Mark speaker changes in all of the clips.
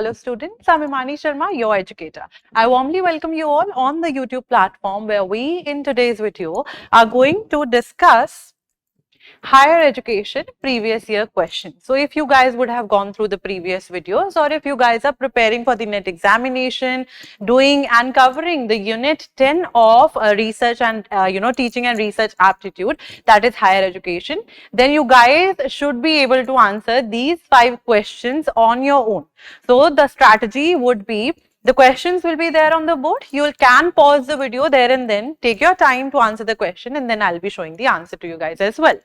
Speaker 1: Hello students, I'm Himani Sharma, your educator. I warmly welcome you all on the YouTube platform where we in today's video are going to discuss higher education previous year questions. So if you guys would have gone through the previous videos, or if you guys are preparing for the NET examination, doing and covering the unit 10 of research and teaching and research aptitude, that is higher education, then you guys should be able to answer these 5 questions on your own. So the strategy would be, the questions will be there on the board. You can pause the video there and then, take your time to answer the question, and then I'll be showing the answer to you guys as well,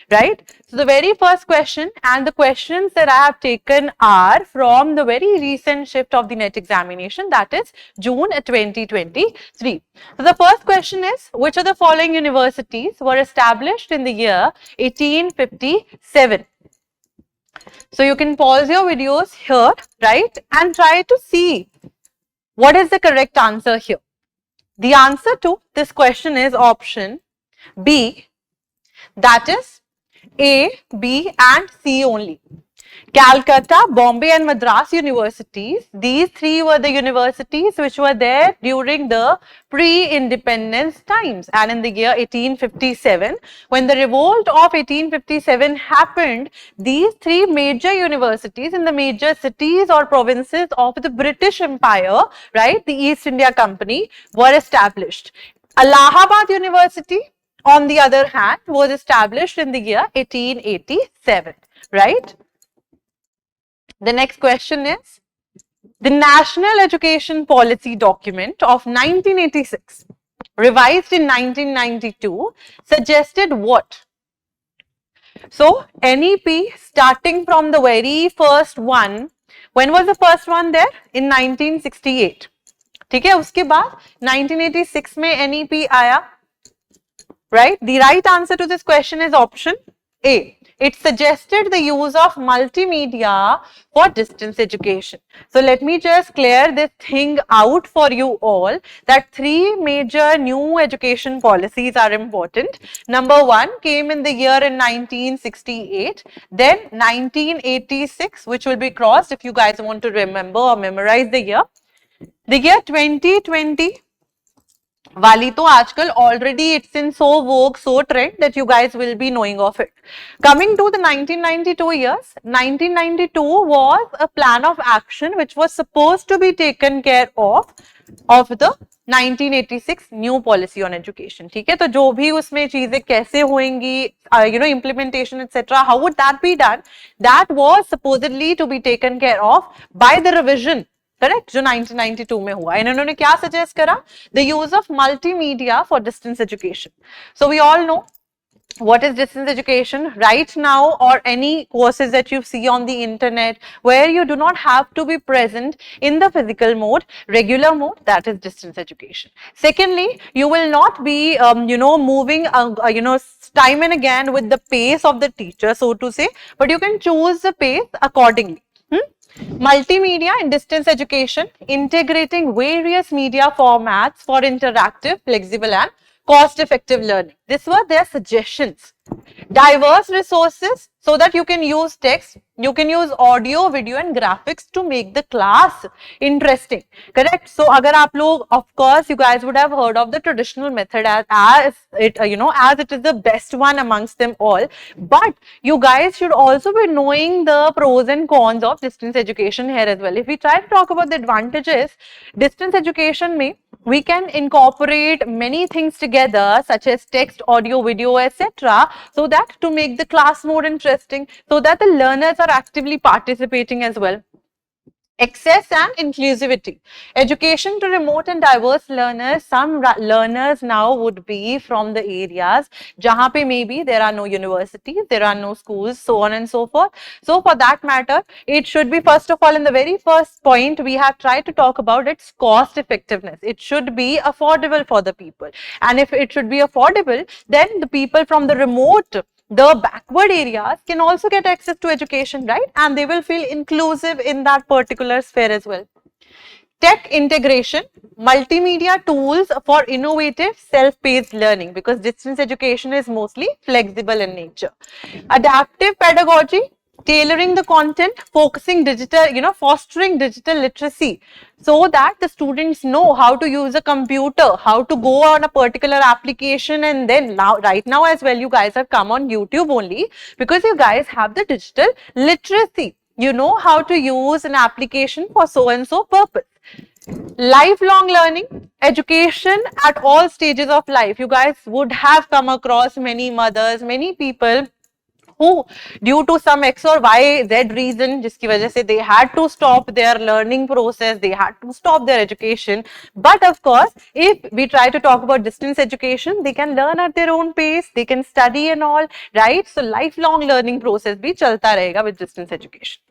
Speaker 1: right? So the very first question, and the questions that I have taken are from the very recent shift of the NET examination, that is June 2023. So the first question is, which of the following universities were established in the year 1857? So you can pause your videos here, right, and try to see what is the correct answer here. The answer to this question is option B, that is A, B and C only. Calcutta, Bombay and Madras universities, these three were the universities which were there during the pre-independence times, and in the year 1857, when the revolt of 1857 happened, these three major universities in the major cities or provinces of the British Empire, right, the East India Company, were established. Allahabad University, on the other hand, was established in the year 1887, right? The next question is, the National Education Policy document of 1986, revised in 1992, suggested what? So, NEP, starting from the very first one, when was the first one there? In 1968. ठीक है, उसके बाद 1986 में NEP आया, right? The right answer to this question is option A. It suggested the use of multimedia for distance education. So let me just clear this thing out for you all, that 3 major new education policies are important. Number 1 came in the year in 1968, then 1986, which will be crossed if you guys want to remember or memorize the year. The year 2020 Wali to aajkal already it's in so vogue, so trend that you guys will be knowing of it. Coming to the 1992 years, 1992 was a plan of action which was supposed to be taken care of the 1986 new policy on education. ठीक है, तो जो भी उसमें चीजें कैसे होंगी, implementation etc., how would that be done? That was supposedly to be taken care of by the revision, correct, जो 1992 में हुआ. इन्होंने क्या सजेस्ट करा? The use of multimedia for distance education. So we all know what is distance education right now, or any courses that you see on the internet where you do not have to be present in the physical mode, regular mode, that is distance education. Secondly, you will not be moving time and again with the pace of the teacher, so to say, but you can choose the pace accordingly. Multimedia in distance education, integrating various media formats for interactive, flexible and cost-effective learning. These were their suggestions. Diverse resources so that you can use text, you can use audio, video and graphics to make the class interesting. Correct? So, agar aap log, of course, you guys would have heard of the traditional method as it is the best one amongst them all. But you guys should also be knowing the pros and cons of distance education here as well. If we try to talk about the advantages, distance education may, we can incorporate many things together such as text, audio, video, etc. so that to make the class more interesting, so that the learners are actively participating as well. Access and inclusivity. Education to remote and diverse learners. Some learners now would be from the areas jahan pe maybe there are no universities, there are no schools, so on and so forth. So for that matter, it should be, first of all, in the very first point, we have tried to talk about its cost effectiveness. It should be affordable for the people. And if it should be affordable, then the people from the remote, the backward areas can also get access to education, right? And they will feel inclusive in that particular sphere as well. Tech integration, multimedia tools for innovative self-paced learning, because distance education is mostly flexible in nature. Adaptive pedagogy, tailoring the content, focusing digital, fostering digital literacy so that the students know how to use a computer, how to go on a particular application, and then now, right now as well, you guys have come on YouTube only because you guys have the digital literacy. You know how to use an application for so and so purpose. Lifelong learning, education at all stages of life. You guys would have come across many mothers, many people who due to some X or Y, Z reason, जिसकी वजह से they had to stop their learning process, they had to stop their education. But of course, if we try to talk about distance education, they can learn at their own pace, they can study and all, right? So lifelong learning process भी चलता रहेगा with distance education.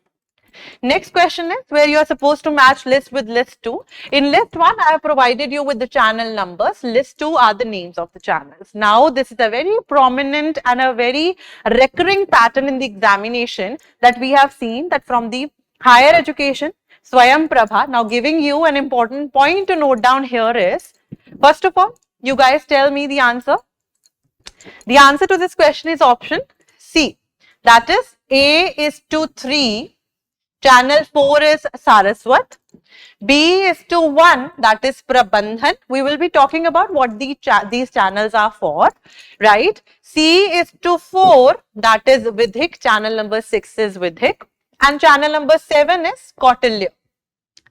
Speaker 1: Next question is where you are supposed to match list with list 2. In list 1, I have provided you with the channel numbers. List 2 are the names of the channels. Now, this is a very prominent and a very recurring pattern in the examination that we have seen that from the higher education, Swayam Prabha. Now, giving you an important point to note down here is, first of all, you guys tell me the answer. The answer to this question is option C. That is A is to 3. Channel 4 is Saraswat. B is to 1, that is Prabandhan. We will be talking about what these channels are for, right? C is to 4, that is Vidhik. Channel number 6 is Vidhik. And channel number 7 is Kautilya.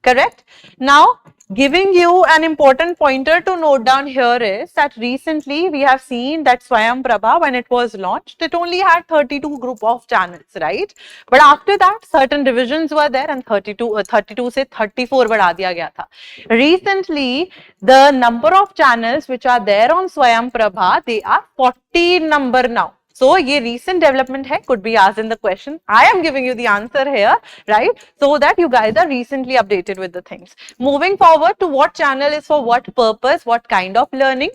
Speaker 1: Correct? Now, giving you an important pointer to note down here is that recently we have seen that Swayam Prabha, when it was launched, it only had 32 group of channels, right? But after that, certain divisions were there and 32 से 34 बढ़ा दिया गया था. Recently, the number of channels which are there on Swayam Prabha, they are 40 number now. So, ये recent development hai, could be asked in the question. I am giving you the answer here, right? So that you guys are recently updated with the things. Moving forward to what channel is for what purpose, what kind of learning.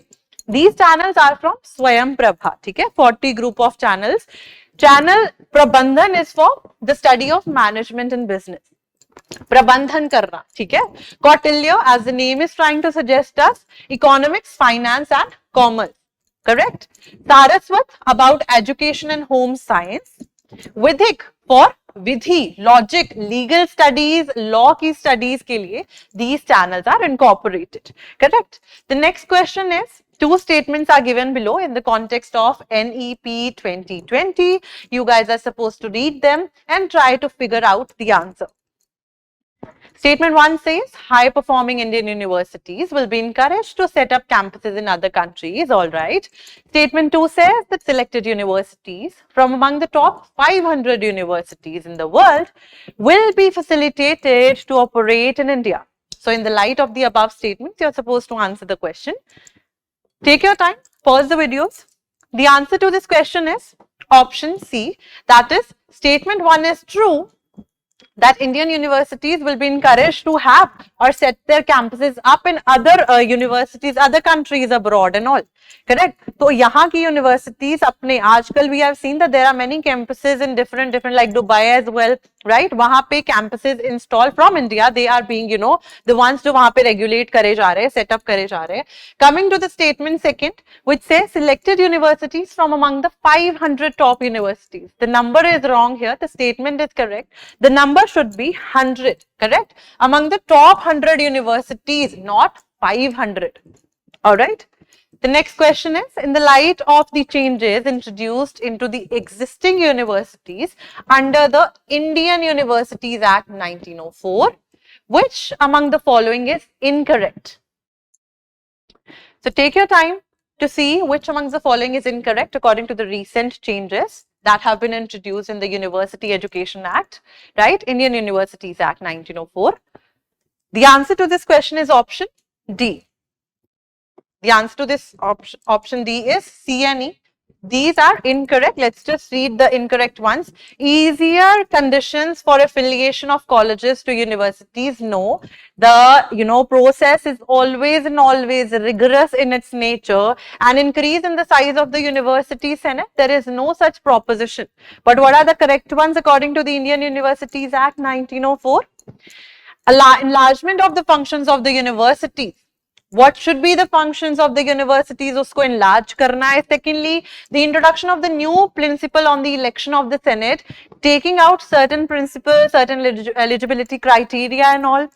Speaker 1: These channels are from Swayam Prabha, okay? 40 group of channels. Channel Prabandhan is for the study of management and business. Prabandhan karna, ठीक है? Kautilya, as the name is trying to suggest us, economics, finance and commerce. Correct? Saraswat about education and home science. Vidhik for Vidhi, logic, legal studies, law की studies के लिए these channels are incorporated. Correct? The next question is, two statements are given below in the context of NEP 2020. You guys are supposed to read them and try to figure out the answer. Statement 1 says, high-performing Indian universities will be encouraged to set up campuses in other countries, all right. Statement 2 says that selected universities from among the top 500 universities in the world will be facilitated to operate in India. So, in the light of the above statements, you are supposed to answer the question. Take your time, pause the videos. The answer to this question is option C, that is, statement 1 is true, that Indian universities will be encouraged to have or set their campuses up in other universities, other countries abroad and all. Correct? So, यहाँ की universities अपने आजकल we have seen that there are many campuses in different like Dubai as well, right? वहाँ पे campuses installed from India, they are being, the ones जो वहाँ पे regulate करे जा रहे हैं, set up करे जा रहे हैं. Coming to the statement second, which says selected universities from among the 500 top universities. The number is wrong here. The statement is correct. The number should be 100. Correct? Among the top 100 universities, not 500. All right. The next question is, in the light of the changes introduced into the existing universities under the Indian Universities Act 1904, which among the following is incorrect? So, take your time to see which amongst the following is incorrect according to the recent changes that have been introduced in the University Education Act, right? Indian Universities Act 1904. The answer to this question is option D. The answer to this option D is C and E. These are incorrect. Let's just read the incorrect ones. Easier conditions for affiliation of colleges to universities. No, the process is always and always rigorous in its nature. An increase in the size of the university senate, there is no such proposition. But what are the correct ones according to the Indian Universities Act 1904? Enlargement of the functions of the universities. what should be the functions of the universities, usko enlarge karna hai. Secondly, the introduction of the new principle on the election of the Senate, taking out certain principles, certain eligibility criteria and all.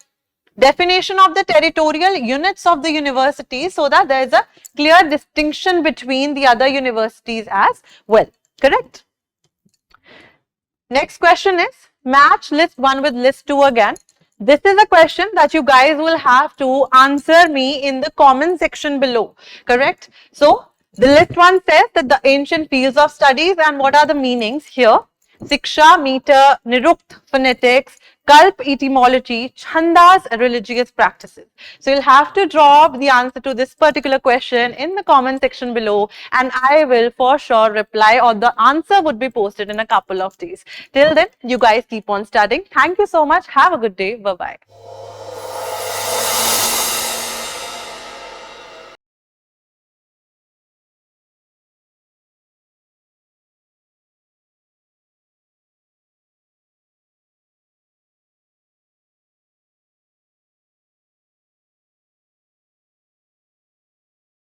Speaker 1: Definition of the territorial units of the university so that there is a clear distinction between the other universities as well. Correct? Next question is match list 1 with list 2 again. This is a question that you guys will have to answer me in the comment section below. Correct? So, the list 1 says that the ancient fields of studies, and what are the meanings here? Siksha, meter, Nirukt, phonetics, Kalp, etymology, Chandas, religious practices. So you'll have to drop the answer to this particular question in the comment section below, and I will for sure reply, or the answer would be posted in a couple of days. Till then, you guys keep on studying. Thank you so much. Have a good day. Bye-bye.